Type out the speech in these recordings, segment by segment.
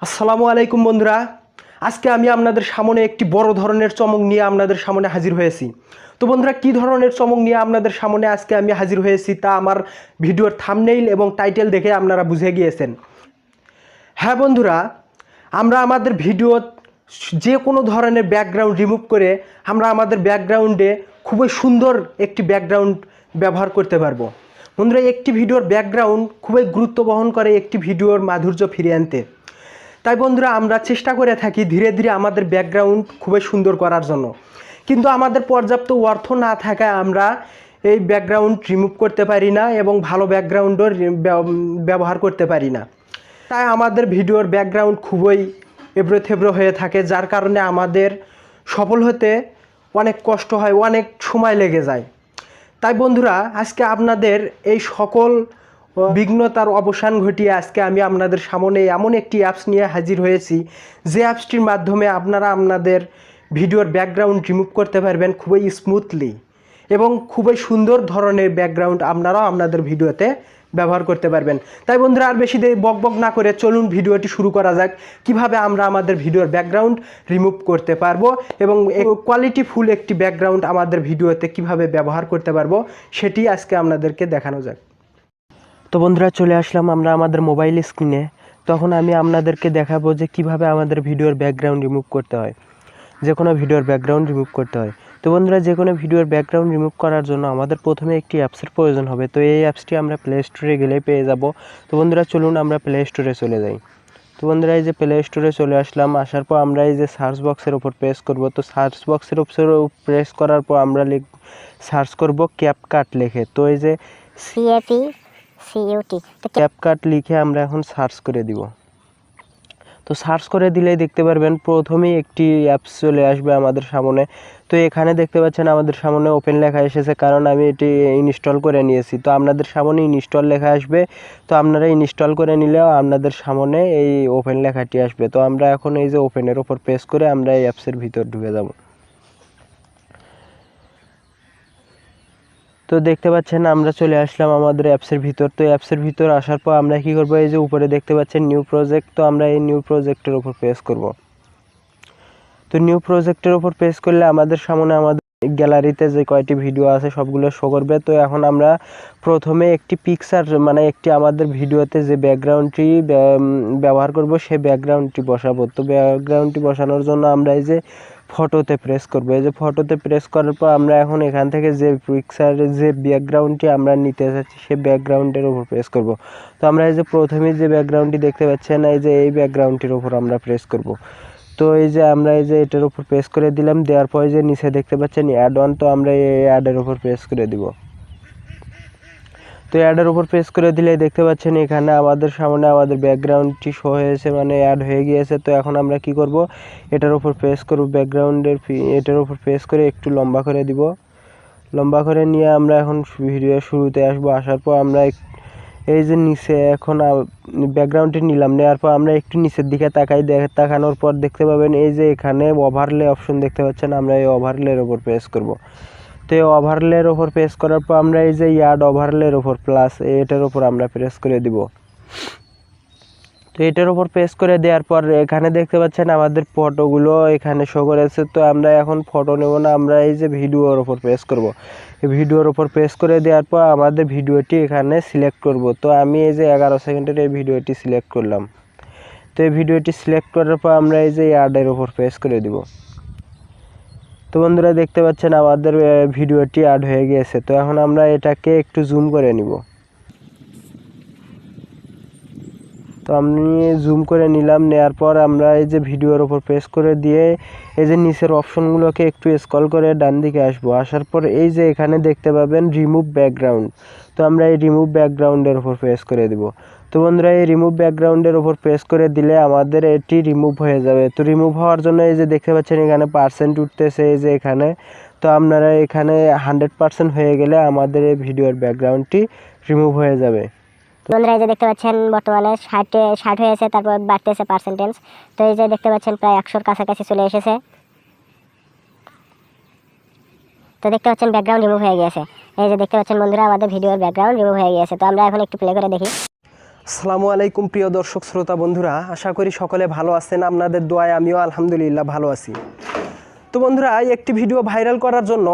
আসসালামু আলাইকুম বন্ধুরা, আজকে আমি আপনাদের সামনে একটি বড় ধরনের চমক নিয়ে আপনাদের সামনে হাজির হয়েছি। তো বন্ধুরা, কী ধরনের চমক নিয়ে আপনাদের সামনে আজকে আমি হাজির হয়েছি তা আমার ভিডিওর থাম্বনেইল এবং টাইটেল দেখে আপনারা বুঝে গিয়েছেন। হ্যাঁ বন্ধুরা, আমরা আমাদের ভিডিও যে কোনো ধরনের ব্যাকগ্রাউন্ড রিমুভ করে আমরা আমাদের ব্যাকগ্রাউন্ডে খুবই সুন্দর একটি ব্যাকগ্রাউন্ড ব্যবহার করতে পারবো। বন্ধুরা, একটি ভিডিওর ব্যাকগ্রাউন্ড খুবই গুরুত্ব বহন করে একটি ভিডিওর মাধুর্য ফিরিয়ে আনতে। তাই বন্ধুরা, আমরা চেষ্টা করে থাকি ধীরে ধীরে আমাদের ব্যাকগ্রাউন্ড খুবই সুন্দর করার জন্য, কিন্তু আমাদের পর্যাপ্ত অর্থ না থাকায় আমরা এই ব্যাকগ্রাউন্ড রিমুভ করতে পারি না এবং ভালো ব্যাকগ্রাউন্ডও ব্যবহার করতে পারি না। তাই আমাদের ভিডিওর ব্যাকগ্রাউন্ড খুবই এবড়ো থেবড়ো হয়ে থাকে, যার কারণে আমাদের সফল হতে অনেক কষ্ট হয়, অনেক সময় লেগে যায়। তাই বন্ধুরা, আজকে আপনাদের এই সকল বিঘ্নতার অবসান ঘটিয়ে আজকে আমি আপনাদের সামনে এমন একটি অ্যাপস নিয়ে হাজির হয়েছি, যে অ্যাপসটির মাধ্যমে আপনারা আপনাদের ভিডিওর ব্যাকগ্রাউন্ড রিমুভ করতে পারবেন খুবই স্মুথলি এবং খুবই সুন্দর ধরনের ব্যাকগ্রাউন্ড আপনারাও আপনাদের ভিডিওতে ব্যবহার করতে পারবেন। তাই বন্ধুরা, আর বেশি দেরি বকবক না করে চলুন ভিডিওটি শুরু করা যাক, কিভাবে আমরা আমাদের ভিডিওর ব্যাকগ্রাউন্ড রিমুভ করতে পারবো এবং কোয়ালিটিফুল একটি ব্যাকগ্রাউন্ড আমাদের ভিডিওতে কিভাবে ব্যবহার করতে পারবো সেটি আজকে আপনাদেরকে দেখানো যাক। তো বন্ধুরা, চলে আসলাম আমরা আমাদের মোবাইল স্ক্রিনে। তখন আমি আপনাদেরকে দেখাবো যে কিভাবে আমাদের ভিডিওর ব্যাকগ্রাউন্ড রিমুভ করতে হয়, যে কোনো ভিডিওর ব্যাকগ্রাউন্ড রিমুভ করতে হয়। তো বন্ধুরা, যে কোনো ভিডিওর ব্যাকগ্রাউন্ড রিমুভ করার জন্য আমাদের প্রথমে একটি অ্যাপসের প্রয়োজন হবে। তো এই অ্যাপসটি আমরা প্লে স্টোরে গেলে পেয়ে যাব। তো বন্ধুরা, চলুন আমরা প্লে স্টোরে চলে যাই। তো বন্ধুরা, এই যে প্লে স্টোরে চলে আসলাম, আসার পর আমরা এই যে সার্চ বক্সের উপর প্রেস করব। তো সার্চ বক্সের উপর প্রেস করার পর আমরা সার্চ করব ক্যাপকাট লিখে। তো এই যে ক্যাপকাট লিখে আমরা এখন সার্চ করে দিব। তো সার্চ করে দিলেই দেখতে পারবেন প্রথমেই একটি অ্যাপস চলে আসবে আমাদের সামনে। তো এখানে দেখতে পাচ্ছেন আমাদের সামনে ওপেন লেখা এসেছে, কারণ আমি এটি ইনস্টল করে নিয়েছি। তো আপনাদের সামনে ইনস্টল লেখা আসবে, তো আপনারা ইনস্টল করে নিলেও আপনাদের সামনে এই ওপেন লেখাটি আসবে। তো আমরা এখন এই যে ওপেনের ওপর প্রেস করে আমরা এই অ্যাপসের ভিতর ঢুকে যাব। তো দেখতে পাচ্ছেন আমরা চলে আসলাম আমাদের অ্যাপসের ভিতর। তো অ্যাপসের ভিতর আসার পর আমরা কি করব, এই যে উপরে দেখতে পাচ্ছেন নিউ প্রজেক্ট, তো আমরা এই নিউ প্রজেক্টের উপর প্রেস করব। তো নিউ প্রজেক্টের উপর প্রেস করলে আমাদের সামনে আমাদের গ্যালারিতে যে কয়টি ভিডিও আছে সবগুলো শো করবে। তো এখন আমরা প্রথমে একটি পিকচার মানে একটি আমাদের ভিডিওতে যে ব্যাকগ্রাউন্ডটি ব্যবহার করব সেই ব্যাকগ্রাউন্ডটি বসাবো। তো ব্যাকগ্রাউন্ডটি বসানোর জন্য আমরা এই যে ফটোতে প্রেস করব। এই যে ফটোতে প্রেস করার পর আমরা এখন এখান থেকে যে পিকচারের যে ব্যাকগ্রাউন্ডটি আমরা নিতে চাচ্ছি সেই ব্যাকগ্রাউন্ডের উপর প্রেস করব। তো আমরা এই যে প্রথমে যে ব্যাকগ্রাউন্ডটি দেখতে পাচ্ছেন, এই যে এই ব্যাকগ্রাউন্ডটির উপর আমরা প্রেস করব। তো এই যে আমরা এই যে এটার উপর প্রেস করে দিলাম, দেওয়ার পরে যে নিচে দেখতে পাচ্ছেন অ্যাড অন, তো আমরা এই অ্যাডের উপর প্রেস করে দিব। তো অ্যাডের উপর প্রেস করে দিলে দেখতে পাচ্ছেন এখানে আমাদের সামনে আমাদের ব্যাকগ্রাউন্ডটি শো হয়েছে, মানে অ্যাড হয়ে গিয়েছে। তো এখন আমরা কি করব, এটার উপর প্রেস করব, ব্যাকগ্রাউন্ডের এটার উপর প্রেস করে একটু লম্বা করে দিব। লম্বা করে নিয়ে আমরা এখন ভিডিও শুরুতে আসবো। আসার পর আমরা এই যে নিচে এখন ব্যাকগ্রাউন্ডটি নিলাম, নেওয়ার পর আমরা একটু নিচের দিকে তাকানোর পর দেখতে পাবেন এই যে এখানে ওভারলে অপশন দেখতে পাচ্ছেন, আমরা এই ওভারলের ওপর প্রেস করব। তো এই ওভারলের ওপর প্রেস করার পর আমরা এই যে অ্যাড ওভারলের ওপর প্লাস এটার ওপর আমরা প্রেস করে দিব। তো এটার উপর প্রেস করে দেওয়ার পর এখানে দেখতে পাচ্ছেন আমাদের ফটোগুলো এখানে শো করেছে। তো আমরা এখন ফটো নেব না, আমরা এই যে ভিডিওর ওপর প্রেস করব। এই ভিডিওর ওপর প্রেস করে দেওয়ার পর আমাদের ভিডিওটি এখানে সিলেক্ট করব। তো আমি এই যে 11 সেকেন্ডের এই ভিডিওটি সিলেক্ট করলাম। তো এই ভিডিওটি সিলেক্ট করার পর আমরা এই যে অ্যাডের ওপর প্রেস করে দিব। তো বন্ধুরা, দেখতে পাচ্ছেন আমাদের ভিডিওটি অ্যাড হয়ে গিয়েছে। তো এখন আমরা এটাকে একটু জুম করে নিব। তো আমি জুম করে নিলাম, নেওয়ার পর আমরা এই যে ভিডিওর ওপর প্রেস করে দিয়ে এই যে নিচের অপশনগুলোকে একটু স্ক্রল করে ডান দিকে আসবো। আসার পর এই যে এখানে দেখতে পাবেন রিমুভ ব্যাকগ্রাউন্ড, তো আমরা এই রিমুভ ব্যাকগ্রাউন্ডের ওপর প্রেস করে দিব। তো বন্ধুরা, এই রিমুভ ব্যাকগ্রাউন্ডের ওপর প্রেস করে দিলে আমাদের এটি রিমুভ হয়ে যাবে। তো রিমুভ হওয়ার জন্য এই যে দেখতে পাচ্ছেন এখানে পার্সেন্ট উঠতেছে এই যে এখানে। তো আপনারা এখানে 100% হয়ে গেলে আমাদের এই ভিডিওর ব্যাকগ্রাউন্ডটি রিমুভ হয়ে যাবে। বন্ধুরা, এই যে দেখতে পাচ্ছেন বর্তমানে 60 হয়েছে, তারপর বাড়তেছে পার্সেন্টেজ। তো এই যে দেখতে পাচ্ছেন প্রায় 100-র কাছাকাছি চলে এসেছে। তো দেখতে পাচ্ছেন ব্যাকগ্রাউন্ড রিমুভ হয়ে গিয়েছে। এই যে দেখতে পাচ্ছেন বন্ধুরা আমাদের ভিডিওর ব্যাকগ্রাউন্ড রিমুভ হয়ে গিয়েছে। তো আমরা এখন একটু প্লে করে দেখি। আসসালামু আলাইকুম প্রিয় দর্শক শ্রোতা বন্ধুরা, আশা করি সকলে ভালো আছেন। আপনাদের দোয়ায় আমিও আলহামদুলিল্লাহ ভালো আছি। তো বন্ধুরা, একটি ভিডিও ভাইরাল করার জন্য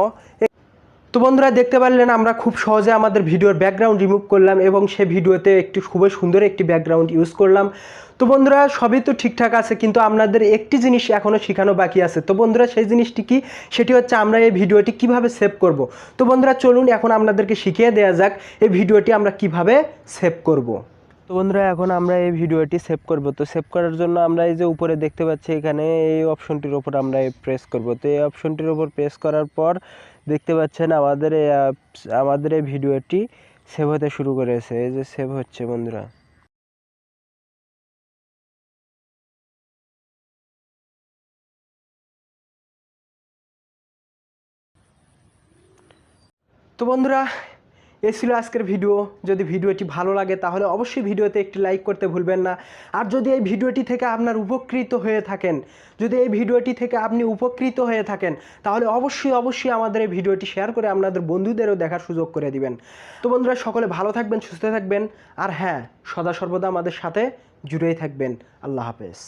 দেখতে পারলেন আমরা খুব সহজে আমাদের ভিডিওর ব্যাকগ্রাউন্ড রিমুভ করলাম এবং সেই ভিডিওতে একটি খুবই সুন্দর একটি ব্যাকগ্রাউন্ড ইউজ করলাম। তো বন্ধুরা, সবই তো ঠিকঠাক আছে, কিন্তু আপনাদের একটি জিনিস এখনও শেখানো বাকি আছে। তো বন্ধুরা, সেই জিনিসটি কি? সেটি হচ্ছে আমরা এই ভিডিওটি কিভাবে সেভ করব। তো বন্ধুরা, চলুন এখন আপনাদেরকে শিখিয়ে দেওয়া যাক এই ভিডিওটি আমরা কিভাবে সেভ করব। তো বন্ধুরা, এখন আমরা এই ভিডিওটি সেভ করব। তো সেভ করার জন্য আমরা এই যে উপরে দেখতে পাচ্ছি, এখানে এই অপশনটির উপর আমরা প্রেস করব। তো এই অপশনটির উপর প্রেস করার পর দেখতে পাচ্ছেন আমাদের এই ভিডিওটি সেভ হতে শুরু করেছে। এই যে সেভ হচ্ছে বন্ধুরা। তো বন্ধুরা, এই ছিল আজকের ভিডিও। যদি ভিডিওটি ভালো লাগে তাহলে অবশ্যই ভিডিওতে একটি লাইক করতে ভুলবেন না। আর যদি এই ভিডিওটি থেকে আপনার উপকৃত হয়ে থাকেন তাহলে অবশ্যই আমাদের এই ভিডিওটি শেয়ার করে আপনাদের বন্ধুদেরও দেখার সুযোগ করে দিবেন। তো বন্ধুরা, সকলে ভালো থাকবেন, সুস্থ থাকবেন, আর হ্যাঁ, সদা সর্বদা আমাদের সাথে জুড়েই থাকবেন। আল্লাহ হাফেজ।